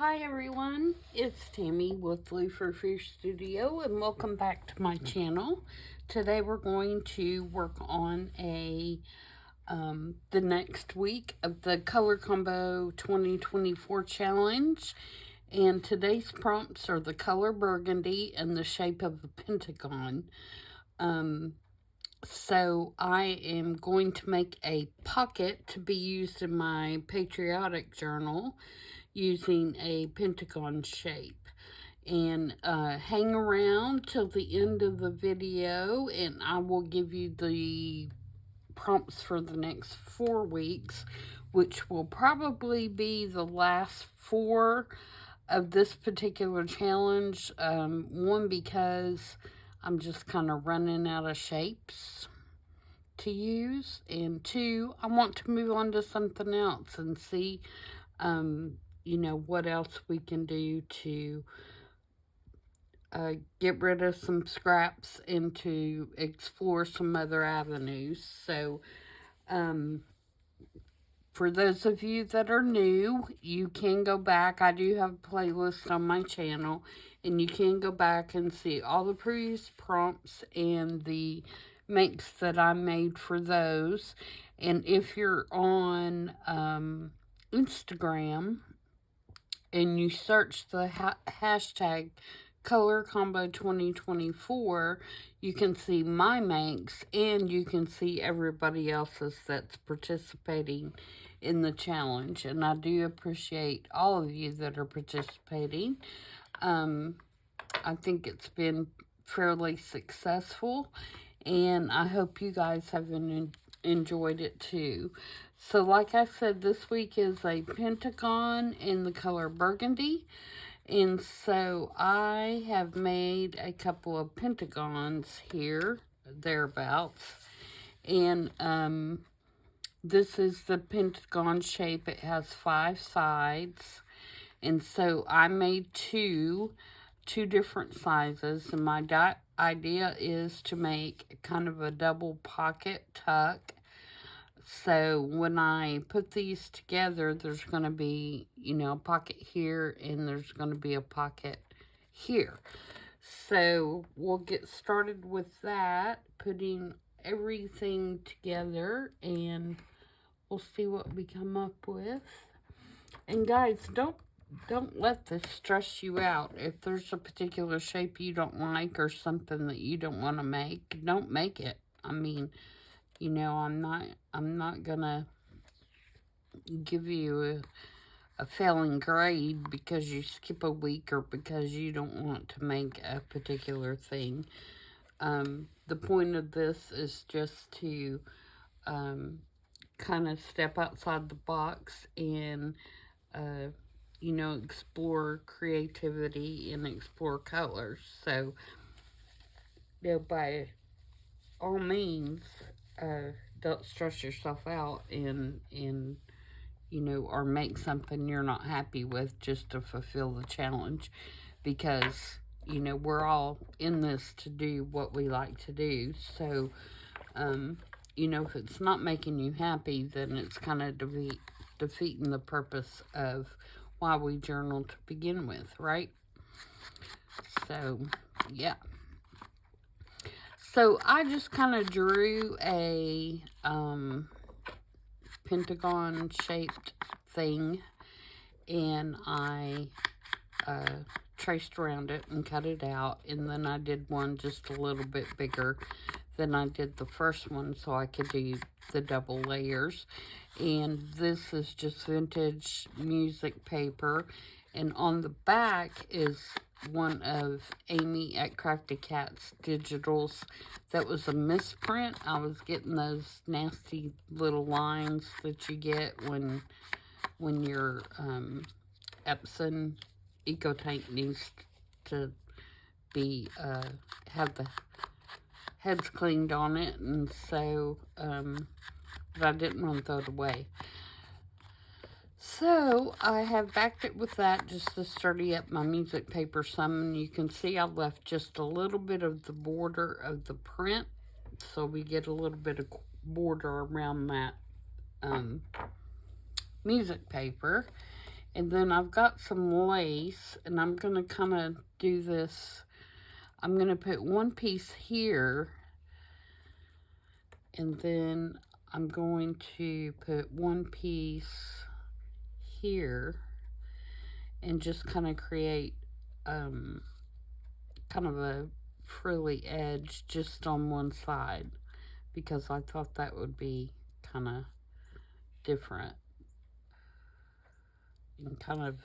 Hi everyone, it's Tammy with Frou-frou Studio and welcome back to my channel. Today we're going to work on the next week of the Color Combo 2024 challenge, and today's prompts are the color burgundy and the shape of a pentagon. So I am going to make a pocket to be used in my patriotic journal using a pentagon shape. And hang around till the end of the video and I will give you the prompts for the next 4 weeks, which will probably be the last 4 of this particular challenge. One, because I'm just kind of running out of shapes to use, and 2, I want to move on to something else and see what else we can do to get rid of some scraps and to explore some other avenues. So for those of you that are new, you can go back. I do have a playlist on my channel, and you can go back and see all the previous prompts and the makes that I made for those. And if you're on Instagram and you search the hashtag Color Combo 2024, you can see my makes and you can see everybody else's that's participating in the challenge. And I do appreciate all of you that are participating. I think it's been fairly successful, and I hope you guys have enjoyed it too. So like I said, this week is a pentagon in the color burgundy. And so I have made a couple of pentagons here, thereabouts. And this is the pentagon shape. It has 5 sides. And so I made two different sizes. And my idea is to make kind of a double pocket tuck. So when I put these together, there's going to be, a pocket here, and there's going to be a pocket here. So we'll get started with that, putting everything together, and we'll see what we come up with. And guys, don't let this stress you out. If there's a particular shape you don't like or something that you don't want to make, don't make it. I mean, I'm not gonna give you a failing grade because you skip a week or because you don't want to make a particular thing. The point of this is just to kind of step outside the box and explore creativity and explore colors. So by all means, don't stress yourself out and or make something you're not happy with just to fulfill the challenge, because we're all in this to do what we like to do. So if it's not making you happy, then it's kind of defeating the purpose of why we journal to begin with, right? So yeah. So I just kind of drew a pentagon shaped thing, and I traced around it and cut it out, and then I did one just a little bit bigger than I did the first one so I could do the double layers. And this is just vintage music paper, and on the back is one of Amy at CraftyCat's digitals that was a misprint. I was getting those nasty little lines that you get when your Epson Eco Tank needs to be have the heads cleaned on it, and so but I didn't want to throw it away. So I have backed it with that just to sturdy up my music paper some, and you can see I left just a little bit of the border of the print, so we get a little bit of border around that music paper. And then I've got some lace, and I'm going to kind of do this. I'm going to put one piece here, and then I'm going to put one piece here, and just kind of create kind of a frilly edge just on one side, because I thought that would be kind of different and kind of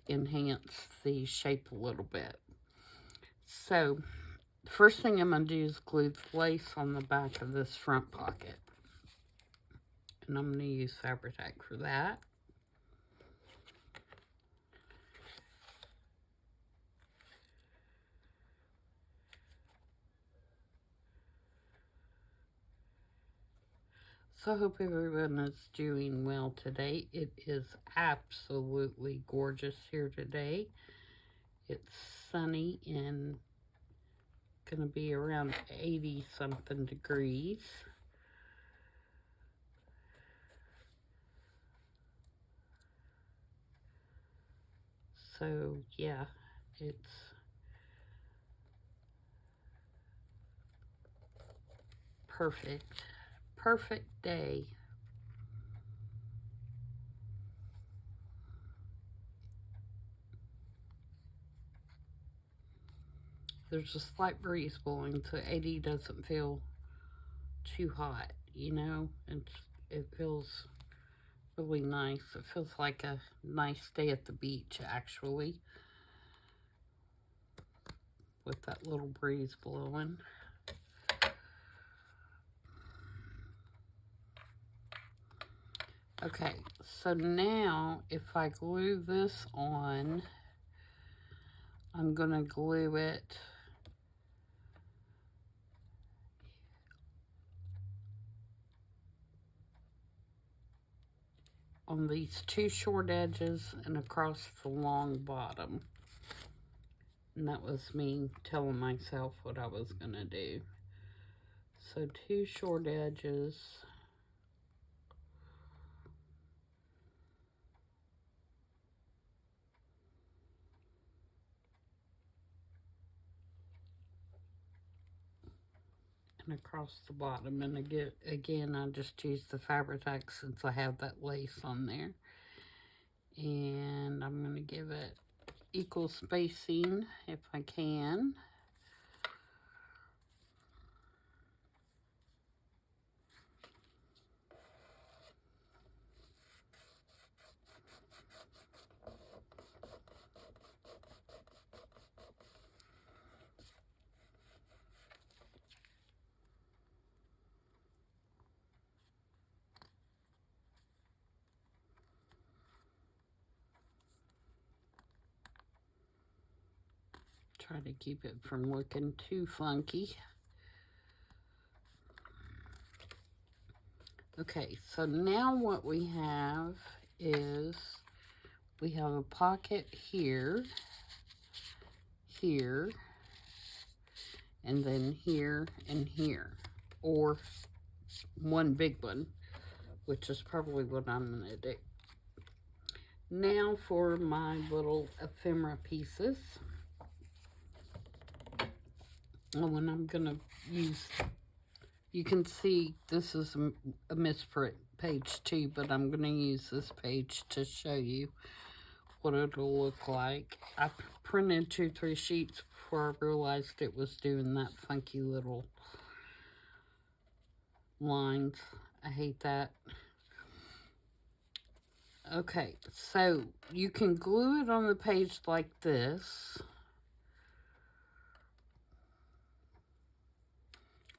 enhance the shape a little bit. So first thing I'm going to do is glue the lace on the back of this front pocket, and I'm going to use Fabri-Tac for that. So I hope everyone is doing well today. It is absolutely gorgeous here today. It's sunny and gonna be around 80 something degrees. So yeah, it's perfect day. There's a slight breeze blowing, so 80 doesn't feel too hot, you know. It feels really nice. It feels like a nice day at the beach, actually, with that little breeze blowing. Okay, so now if I glue this on, I'm gonna glue it on these two short edges and across the long bottom. And that was me telling myself what I was gonna do. So two short edges. And across the bottom, and again I just use the Fabri-Tac since I have that lace on there. And I'm going to give it equal spacing if I can. Try to keep it from looking too funky. Okay, so now what we have is we have a pocket here, here, and then here and here, or one big one, which is probably what I'm going to do. Now for my little ephemera pieces. Oh, and I'm going to use, you can see this is a misprint page too, but I'm going to use this page to show you what it'll look like. I printed 2-3 sheets before I realized it was doing that funky little lines. I hate that. Okay, so you can glue it on the page like this,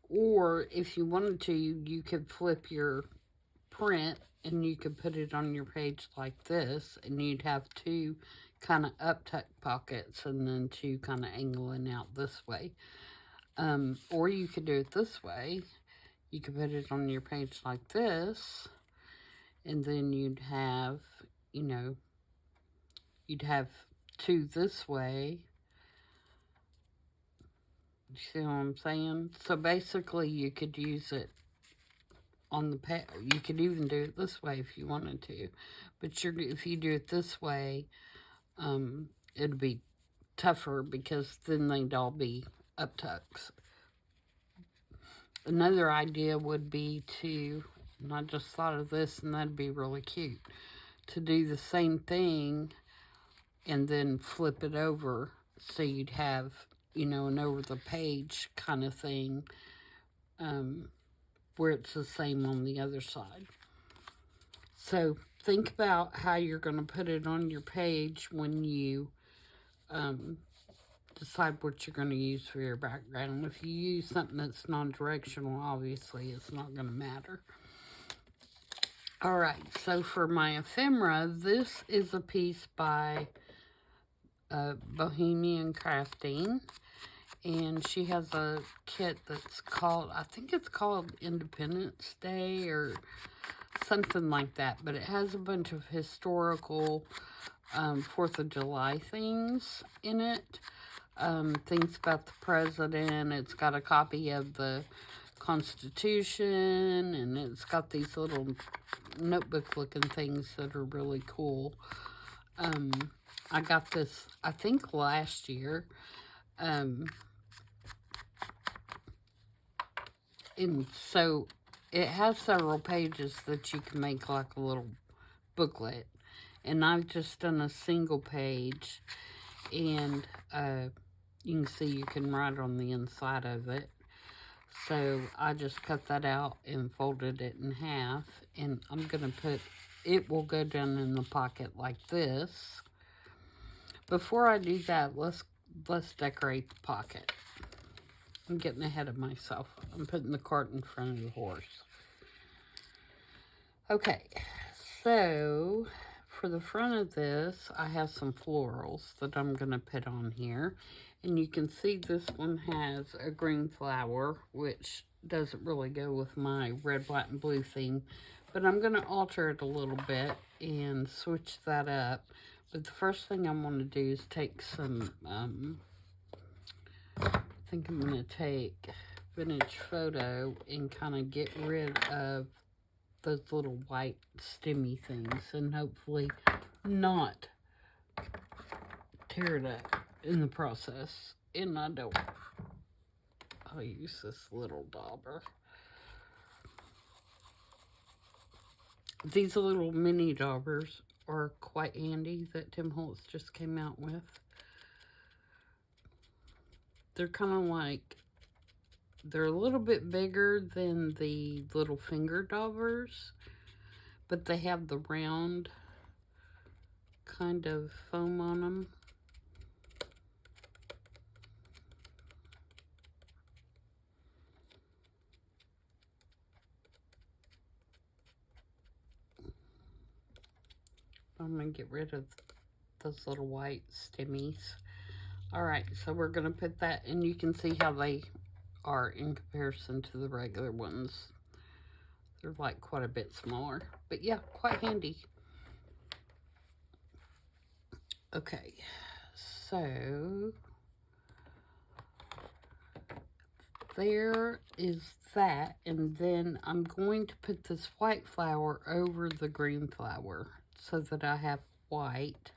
or if you wanted to, you could flip your print and you could put it on your page like this, and you'd have two kind of up-tuck pockets and then two kind of angling out this way. Or you could do it this way. You could put it on your page like this, and then you'd have, you know, you'd have two this way. You see what I'm saying? So basically you could use it on the page. You could even do it this way if you wanted to. But if you do it this way, it'd be tougher because then they'd all be up tucks. Another idea would be to, and I just thought of this, and that'd be really cute, to do the same thing and then flip it over so you'd have, you know, an over the page kind of thing, where it's the same on the other side. So think about how you're going to put it on your page when you decide what you're going to use for your background. If you use something that's non-directional, obviously it's not going to matter. Alright, so for my ephemera, this is a piece by Bohemian Crafting, and she has a kit that's called, I think it's called Independence Day or something like that, but it has a bunch of historical 4th of July things in it, things about the president. It's got a copy of the Constitution, and it's got these little notebook looking things that are really cool. I got this, I think, last year. And so it has several pages that you can make like a little booklet. And I've just done a single page. And you can see you can write on the inside of it. So I just cut that out and folded it in half. And I'm going to put, it will go down in the pocket like this. Before I do that, let's decorate the pocket. I'm getting ahead of myself. I'm putting the cart in front of the horse. Okay, so for the front of this, I have some florals that I'm going to put on here. And you can see this one has a green flower, which doesn't really go with my red, white, and blue theme. But I'm going to alter it a little bit and switch that up. But the first thing I'm going to do is take some, I think I'm going to take Vintage Photo and kind of get rid of those little white stemmy things and hopefully not tear it up in the process. And I'll use this little dauber. These little mini daubers are quite handy that Tim Holtz just came out with. They're kind of like, they're a little bit bigger than the little finger daubers, but they have the round kind of foam on them. I'm going to get rid of those little white stemmies. Alright, so we're going to put that, and you can see how they are in comparison to the regular ones. They're like quite a bit smaller, but yeah, quite handy. Okay, so there is that, and then I'm going to put this white flower over the green flower so that I have white,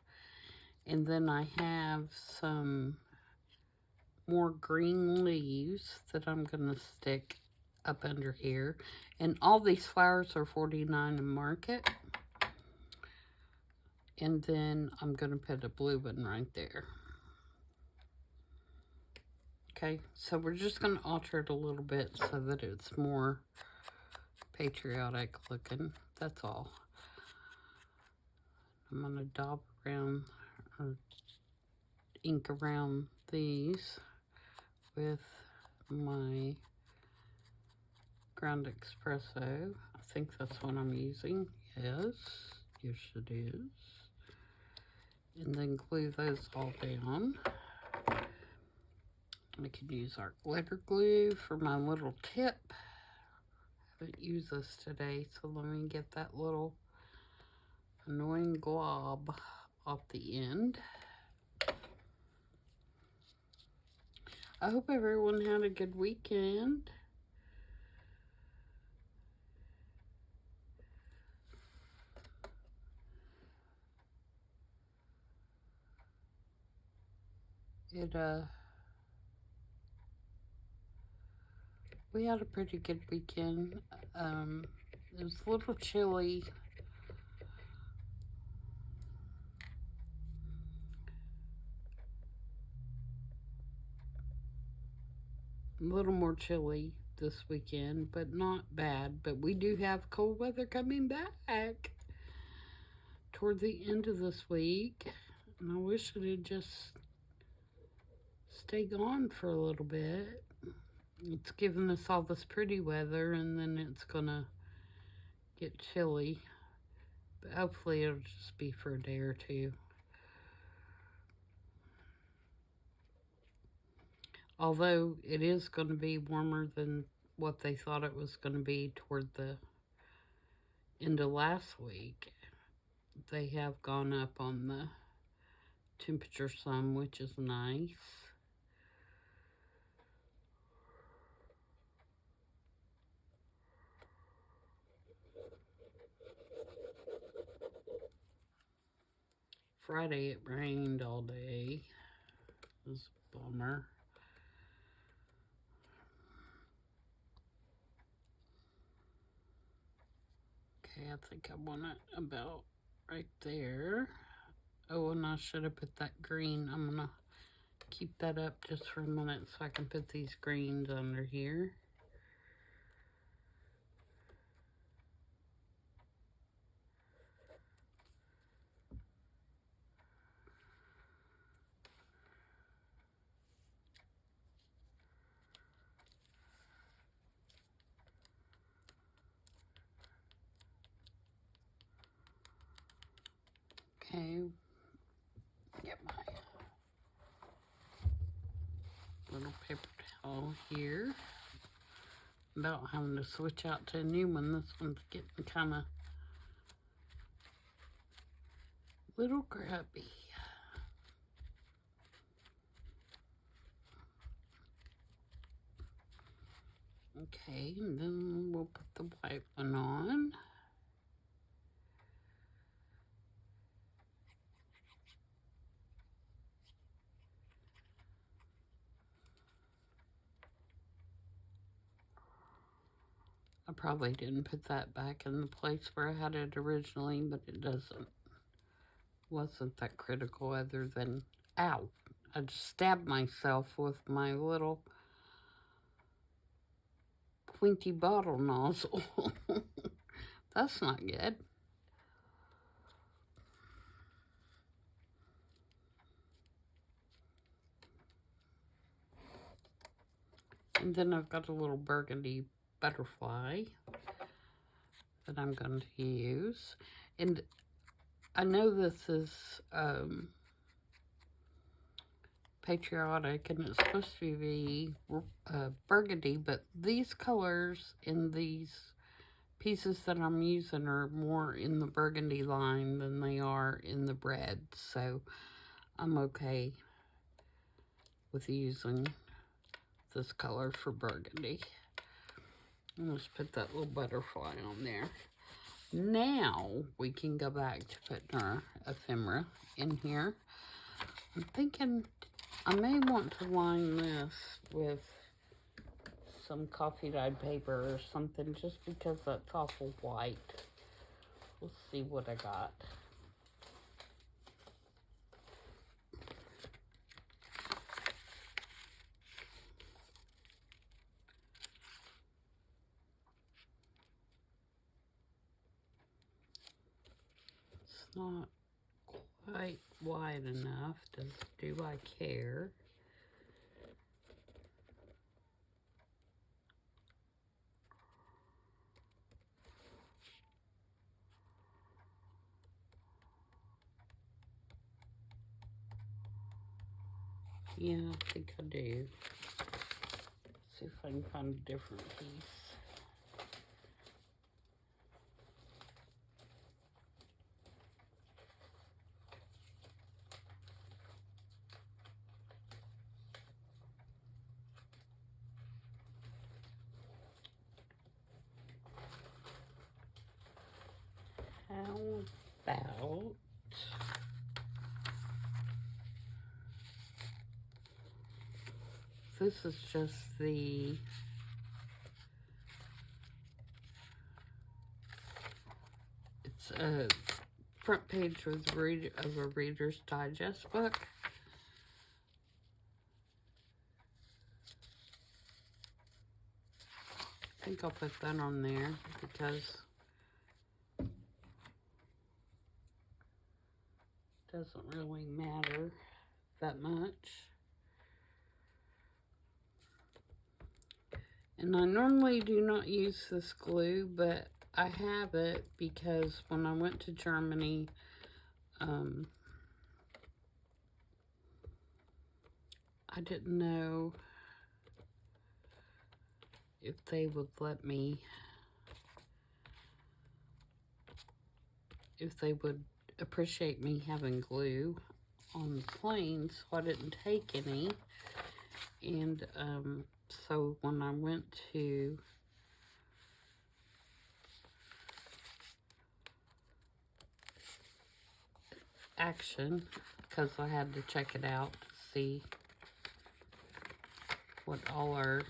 and then I have some more green leaves that I'm going to stick up under here. And all these flowers are $49 in market. And then I'm going to put a blue one right there. Okay, so we're just going to alter it a little bit so that it's more patriotic looking. That's all. I'm going to daub around, or ink around these with my ground espresso. I think that's what I'm using. Yes, yes it is. And then glue those all down. I could use our glitter glue for my little tip. I haven't used this today, so let me get that little annoying glob off the end. I hope everyone had a good weekend. we had a pretty good weekend. It was a little chilly. A little more chilly this weekend, but not bad. But we do have cold weather coming back toward the end of this week. And I wish it had just stayed gone for a little bit. It's giving us all this pretty weather, and then it's gonna get chilly. But hopefully it'll just be for a day or two. Although it is going to be warmer than what they thought it was going to be toward the end of last week. They have gone up on the temperature some, which is nice. Friday it rained all day. It was a bummer. Okay, I think I want it about right there. Oh, and I should have put that green. I'm gonna keep that up just for a minute so I can put these greens under here. Okay, get my little paper towel here. About having to switch out to a new one. This one's getting kind of little grubby. Okay, and then we'll put the white one on. I probably didn't put that back in the place where I had it originally, but it wasn't that critical other than, ow, I just stabbed myself with my little pointy bottle nozzle. That's not good. And then I've got a little burgundy butterfly that I'm going to use. And I know this is patriotic and it's supposed to be burgundy, but these colors in these pieces that I'm using are more in the burgundy line than they are in the red, so I'm okay with using this color for burgundy. Let's put that little butterfly on there. Now we can go back to putting our ephemera in here. I'm thinking I may want to line this with some coffee dyed paper or something just because that's awful white. We'll see what I got. It's not quite wide enough. Do I care? Yeah, I think I do. Let's see if I can find a different piece. How about this is just the it's a front page of a Reader's Digest book. I think I'll put that on there because it doesn't really matter that much. And I normally do not use this glue, but I have it because when I went to Germany, I didn't know if they would let me, if they would appreciate me having glue on the plane, so I didn't take any. And so when I went to Action, because I had to check it out to see what all our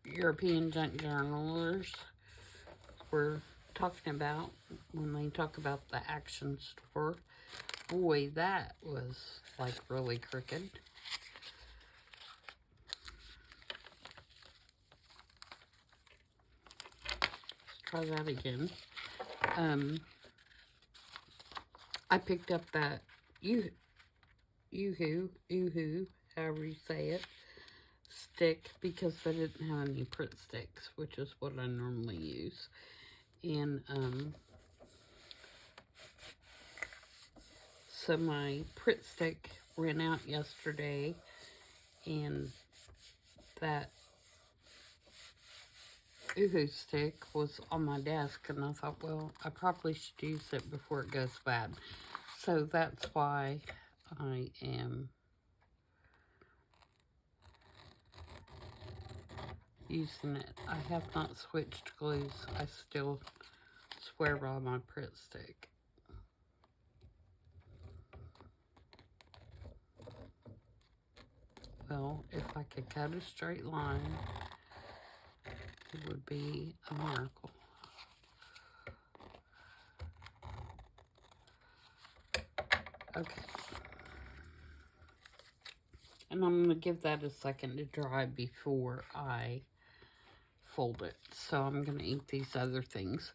European junk journalers were talking about when they talk about the Action store. Boy, that was like really crooked. Let's try that again. I picked up that Yoo-hoo, however you say it, stick because they didn't have any print sticks, which is what I normally use. And so my print stick ran out yesterday, and that Yoo-hoo stick was on my desk, and I thought, well, I probably should use it before it goes bad. So that's why I am using it. I have not switched glues. I still swear by my print stick. Well, if I could cut a straight line, it would be a miracle. Okay. And I'm going to give that a second to dry before I fold it. So I'm going to eat these other things.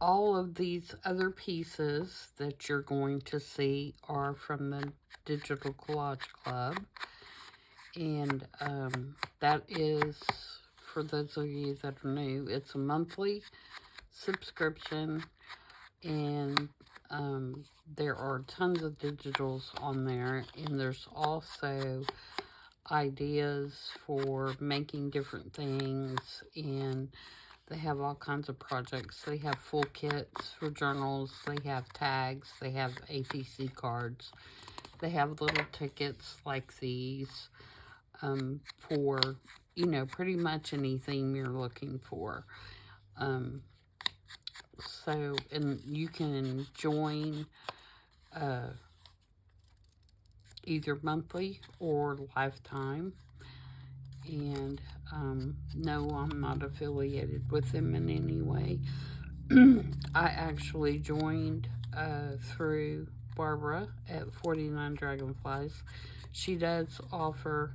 All of these other pieces that you're going to see are from the Digital Collage Club. And that is, for those of you that are new, it's a monthly subscription. And there are tons of digitals on there. And there's also ideas for making different things, and they have all kinds of projects. They have full kits for journals, they have tags, they have ATC cards, they have little tickets like these for, you know, pretty much anything you're looking for. So, and you can join either monthly or lifetime. And no, I'm not affiliated with them in any way. I actually joined through Barbara at 49 Dragonflies. She does offer,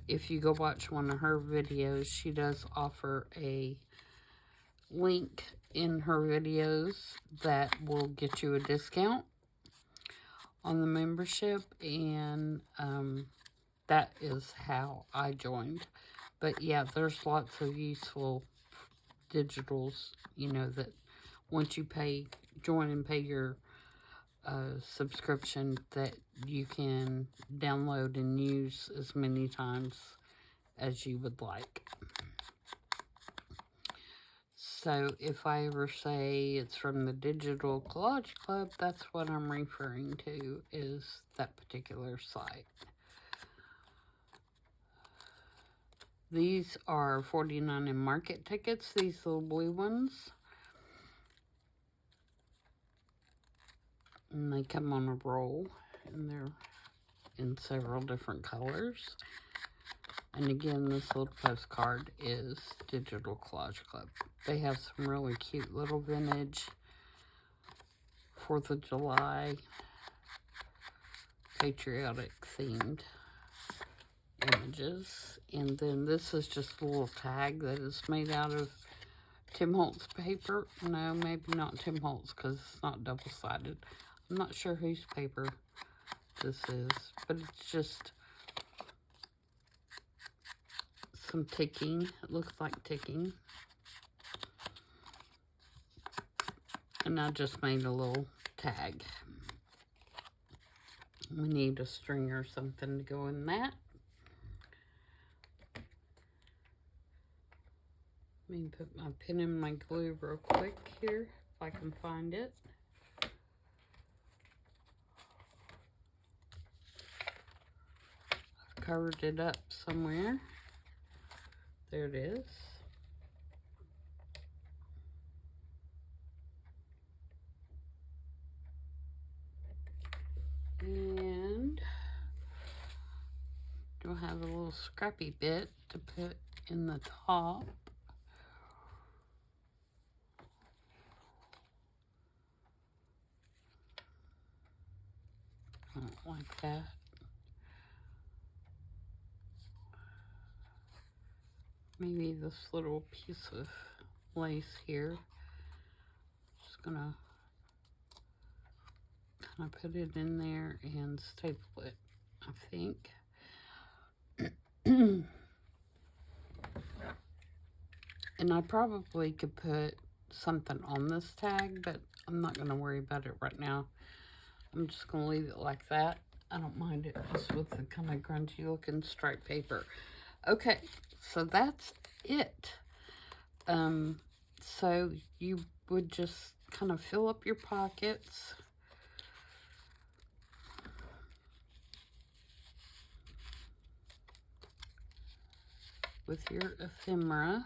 if you go watch one of her videos, she does offer a link in her videos that will get you a discount on the membership, and that is how I joined. But yeah, there's lots of useful digitals, you know, that once you join and pay your subscription, that you can download and use as many times as you would like. So if I ever say it's from the Digital Collage Club, that's what I'm referring to, is that particular site. These are $49 in market tickets, these little blue ones. And they come on a roll, and they're in several different colors. And again, this little postcard is Digital Collage Club. They have some really cute little vintage 4th of July patriotic themed images. And then this is just a little tag that is made out of Tim Holtz paper. No, maybe not Tim Holtz because it's not double-sided. I'm not sure whose paper this is, but it's just some ticking. It looks like ticking. And I just made a little tag. We need a string or something to go in that. Let me put my pen in my glue real quick here, if I can find it. I've covered it up somewhere. There it is. And you'll have a little scrappy bit to put in the top. I don't like that. Maybe this little piece of lace here. Just gonna kind of put it in there and staple it, I think. And I probably could put something on this tag, but I'm not going to worry about it right now. I'm just going to leave it like that. I don't mind it just with the kind of grungy looking striped paper. Okay, so that's it. So you would just kind of fill up your pockets. With your ephemera.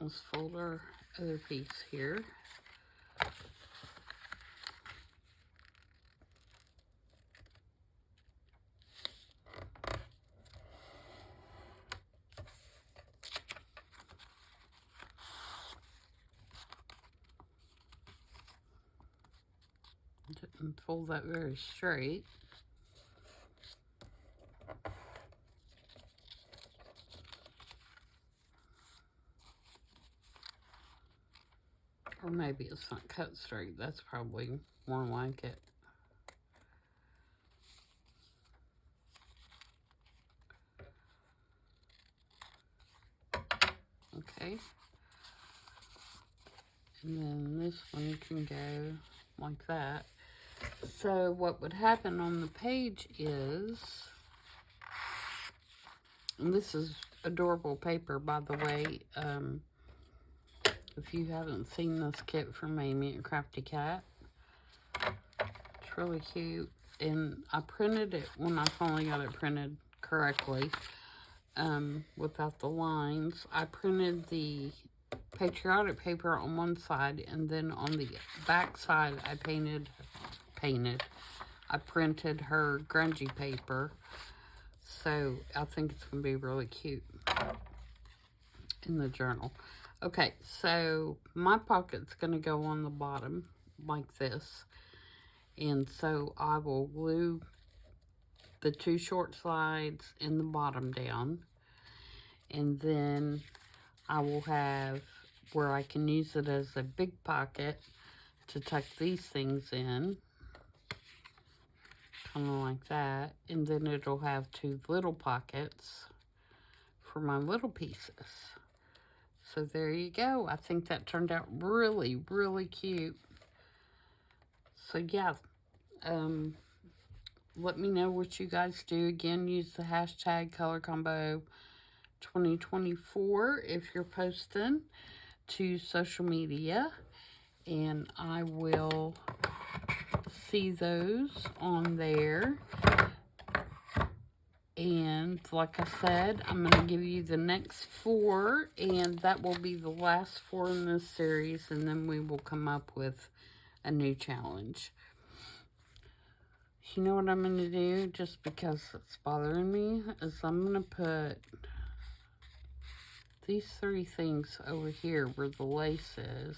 Let's fold our other piece here. Didn't fold that very straight. Or maybe it's not cut straight. That's probably more like it. Okay. And then this one can go like that. So what would happen on the page is, and this is adorable paper, by the way. If you haven't seen this kit from Amy at Crafty Cat, it's really cute. And I printed it when I finally got it printed correctly, without the lines. I printed the patriotic paper on one side, and then on the back side I I printed her grungy paper. So I think it's going to be really cute in the journal. Okay, so my pocket's going to go on the bottom like this. And so I will glue the two short sides and the bottom down. And then I will have where I can use it as a big pocket to tuck these things in. Kind of like that. And then it'll have two little pockets for my little pieces. So there you go. I think that turned out really, really cute. So yeah, let me know what you guys do. Again, use the hashtag ColorCombo2024 if you're posting to social media. And I will see those on there. And like I said, I'm going to give you the next 4, and that will be the last 4 in this series, and then we will come up with a new challenge. You know what I'm going to do, just because it's bothering me, is I'm going to put these 3 things over here where the lace is,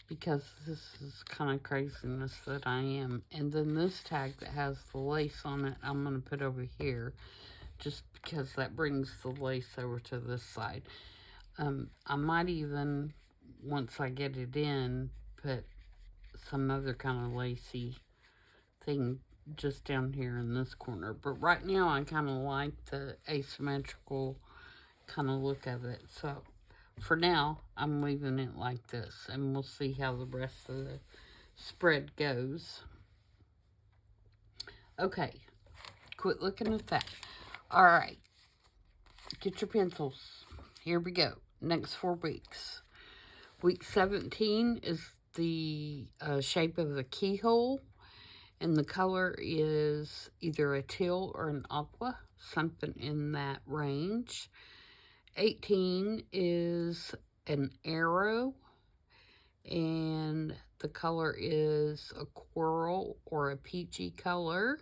because this is kind of craziness that I am. And then this tag that has the lace on it, I'm going to put over here, just because that brings the lace over to this side. I might even, once I get it in, put some other kind of lacy thing just down here in this corner. But right now, I kind of like the asymmetrical kind of look of it. So for now, I'm leaving it like this, and we'll see how the rest of the spread goes. Okay, quit looking at that. All right, get your pencils. Here we go. Next 4 weeks. Week 17 is the shape of a keyhole, and the color is either a teal or an aqua, something in that range. 18 is an arrow, and the color is a coral or a peachy color.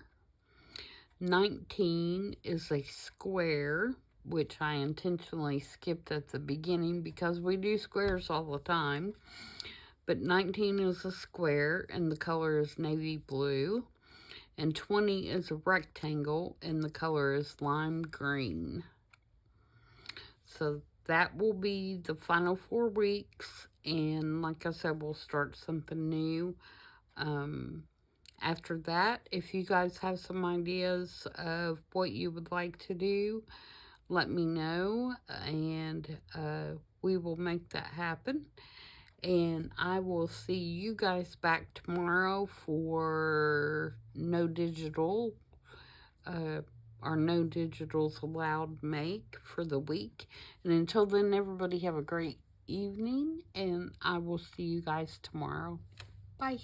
19 is a square, which I intentionally skipped at the beginning because we do squares all the time. But 19 is a square, and the color is navy blue. And 20 is a rectangle, and the color is lime green. So that will be the final 4 weeks, and like I said, we'll start something new. After that, if you guys have some ideas of what you would like to do, let me know, and we will make that happen. And I will see you guys back tomorrow for no digital, our no digitals allowed make for the week. And until then, everybody have a great evening, and I will see you guys tomorrow. Bye.